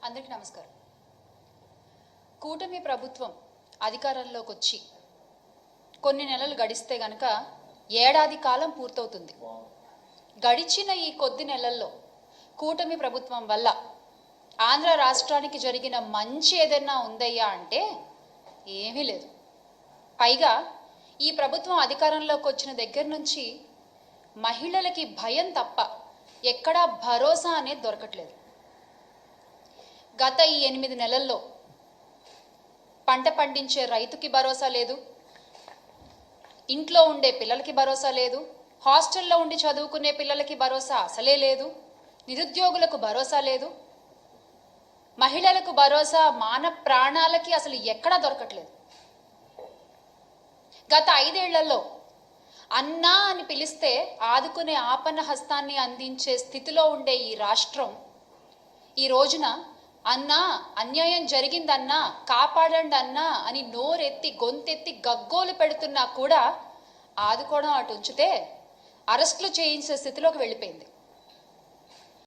అందరికీ నమస్కారం. కూటమి ప్రభుత్వం అధికారంలోకి వచ్చి కొన్ని నెలలు గడిస్తే గనక ఏడాది కాలం పూర్తవుతుంది. గడిచిన ఈ కొద్ది నెలల్లో కూటమి ప్రభుత్వం వల్ల ఆంధ్ర రాష్ట్రానికి జరిగిన మంచి ఏదైనా ఉందయ్యా అంటే ఏమీ లేదు. పైగా ఈ ప్రభుత్వం అధికారంలోకి వచ్చిన దగ్గర నుంచి మహిళలకి భయం తప్ప ఎక్కడా భరోసా అనేది దొరకట్లేదు. గత ఈ 8 నెలల్లో పంట పండించే రైతుకి భరోసా లేదు, ఇంట్లో ఉండే పిల్లలకి భరోసా లేదు, హాస్టల్లో ఉండి చదువుకునే పిల్లలకి భరోసా అసలే లేదు, నిరుద్యోగులకు భరోసా లేదు, మహిళలకు భరోసా మాన ప్రాణాలకి అసలు ఎక్కడా దొరకట్లేదు. గత 5 ఏళ్లలో అన్నా అని పిలిస్తే ఆదుకునే ఆపన్న హస్తాన్ని అందించే స్థితిలో ఉండే ఈ రాష్ట్రం ఈ రోజున అన్నా అన్యాయం జరిగిందన్నా కాపాడండి అన్నా అని నోరెత్తి గొంతెత్తి గగ్గోలు పెడుతున్నా కూడా ఆదుకోవడం అటు ఉంచితే అరెస్టులు చేయించే స్థితిలోకి వెళ్ళిపోయింది.